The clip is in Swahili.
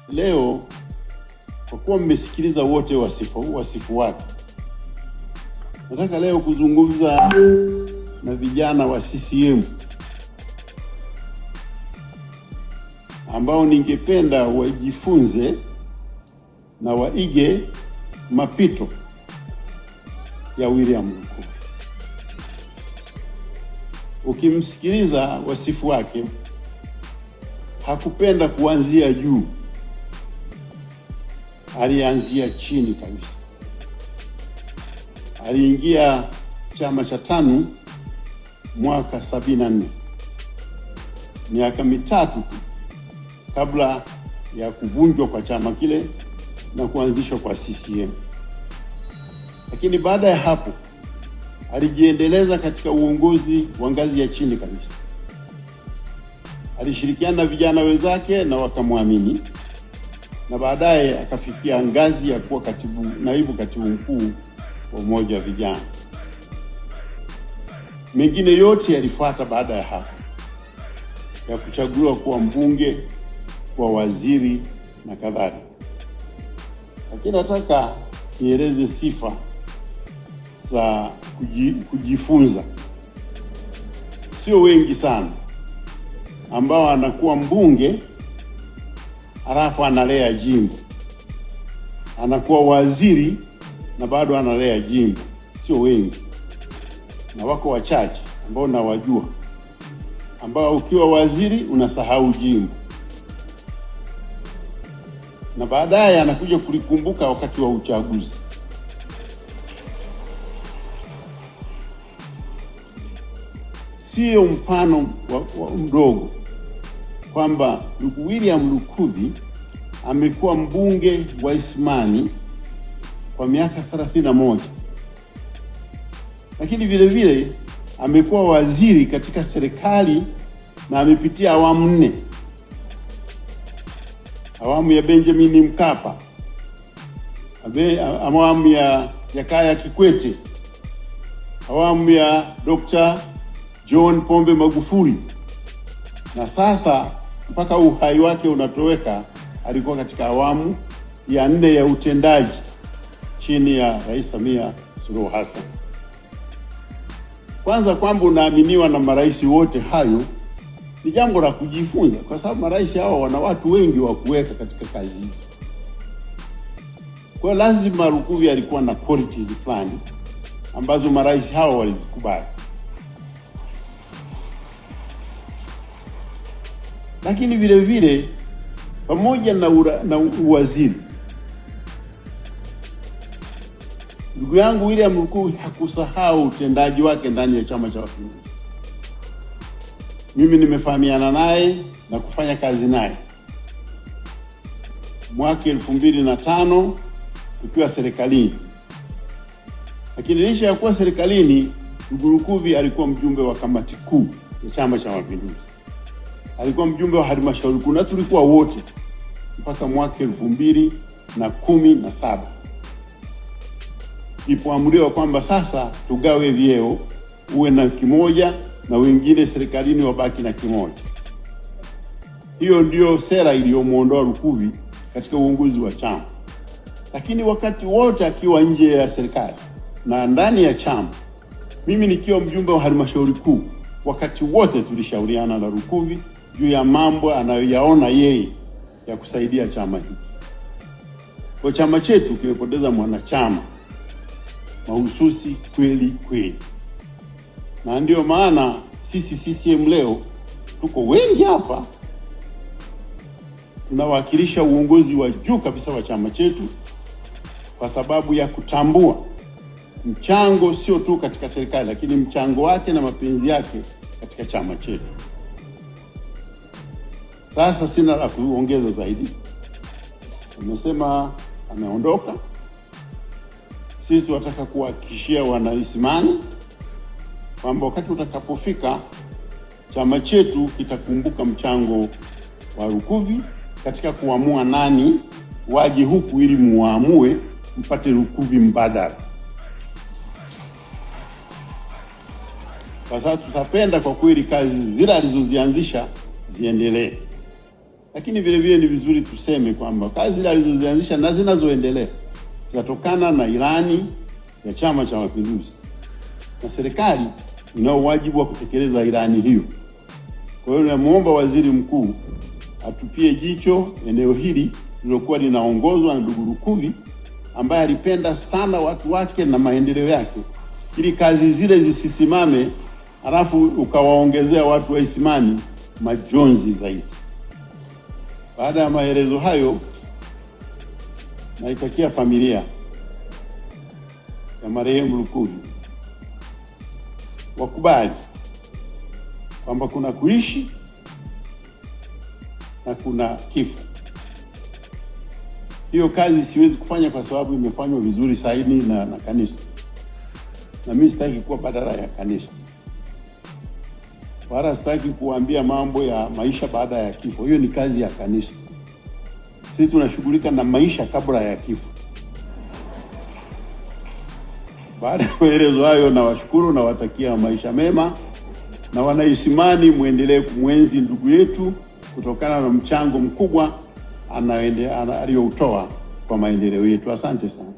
Leo kwa kuwa mmesikiliza wote wasifu wake, nataka leo kuzungumza na vijana wa CCM ambao ningependa wajifunze na waige mapito ya William Lukuvi. Ukimsikiliza wasifu wake, hakupenda kuanzia juu, alianzia chini kabisa. Aliingia chama cha TANU mwaka 74, miaka mitatu tu kabla ya kuvunjwa kwa chama kile na kuanzishwa kwa CCM. Lakini baada ya hapo alijiendeleza katika uongozi wa ngazi ya chini kabisa. Alishirikiana na vijana wenzake na wakamwamini, na baadaye akafikia ngazi ya kuwa naibu katibu mkuu wa umoja wa vijana. Mengine yote yalifuata baada ya hapo, ya kuchaguliwa kuwa mbunge, kuwa waziri na kadhalika. Lakini nataka nieleze sifa za kujifunza. Sio wengi sana ambao anakuwa mbunge halafu analea jimbo, anakuwa waziri na bado analea jimbo. Sio wengi, na wako wachache ambao nawajua, ambao ukiwa waziri unasahau jimbo na baadaye anakuja kulikumbuka wakati wa uchaguzi. Sio mfano wa mdogo kwamba ndugu William Lukuvi amekuwa mbunge wa Isimani kwa miaka 31, lakini vile vile amekuwa waziri katika serikali na amepitia awamu 4: awamu ya Benjamin Mkapa, awamu ya Jakaya Kikwete, awamu ya Dr. John Pombe Magufuli, na sasa mpaka uhai wake unatoweka alikuwa katika awamu ya 4 ya utendaji chini ya Rais Samia Suluhu Hassan. Kwanza, kwamba unaaminiwa na marais wote, hayo ni jambo la kujifunza, kwa sababu marais hao wana watu wengi wa kuweka katika kazi hizi. Kwa lazima Lukuvi alikuwa na qualities fulani ambazo marais hao walizikubali. Lakini vile vile pamoja na uwaziri, ndugu yangu William Lukuvi hakusahau utendaji wake ndani ya Chama cha Mapinduzi. Mimi nimefahamiana naye na kufanya kazi naye mwaka 2005 tukiwa serikalini. Lakini licha ya kuwa serikalini, ndugu Lukuvi alikuwa mjumbe wa kamati kuu ya Chama cha Mapinduzi, alikuwa mjumbe wa halmashauri kuu, na tulikuwa wote mpaka mwaka 2017 ilipoamriwa kwamba sasa tugawe vyeo, uwe na kimoja na wengine serikalini wabaki na kimoja. Hiyo ndio sera iliyomuondoa Lukuvi katika uongozi wa chama. Lakini wakati wote akiwa nje ya serikali na ndani ya chama, mimi nikiwa mjumbe wa halmashauri kuu, wakati wote tulishauriana na Lukuvi juu ya mambo anayoyaona yeye ya kusaidia chama hiki. Kwa chama chetu kimepoteza mwanachama mahususi kweli kweli, na ndio maana sisi CCM leo tuko wengi hapa, tunawakilisha uongozi wa juu kabisa wa chama chetu, kwa sababu ya kutambua mchango sio tu katika serikali, lakini mchango wake na mapenzi yake katika chama chetu. Sasa sina la kuongeza zaidi. Amesema ameondoka. Sisi tunataka kuhakikishia wanaisimani kwamba wakati utakapofika, chama chetu kitakumbuka mchango wa Lukuvi katika kuamua nani waje huku ili muamue mpate Lukuvi mbadala. Kwa sababu tutapenda kwa kweli kazi zile alizozianzisha ziendelee. Lakini vile vile ni vizuri tuseme kwamba kazi zile alizozianzisha na zinazoendelea zinatokana na ilani ya Chama cha Mapinduzi, na serikali inao wajibu wa kutekeleza ilani hiyo. Kwa hiyo namuomba Waziri Mkuu atupie jicho eneo hili lilokuwa linaongozwa na ndugu Lukuvi, ambaye alipenda sana watu wake na maendeleo yake, ili kazi zile zisisimame halafu ukawaongezea watu wa Isimani majonzi zaidi. Baada ya maelezo hayo, naitakia familia ya marehemu Lukuvi wakubali kwamba kuna kuishi na kuna kifo. Hiyo kazi siwezi kufanya kwa sababu imefanywa vizuri saini na kanisa, na mimi sitaki kuwa badala ya kanisa, wala sitaki kuambia mambo ya maisha baada ya kifo. Hiyo ni kazi ya kanisa. Sisi tunashughulika na maisha kabla ya kifo. Baada ya maelezo hayo, nawashukuru na watakia maisha mema, na Wanaisimani muendelee kumwenzi ndugu yetu kutokana na mchango mkubwa aliyoutoa kwa maendeleo yetu. Asante sana.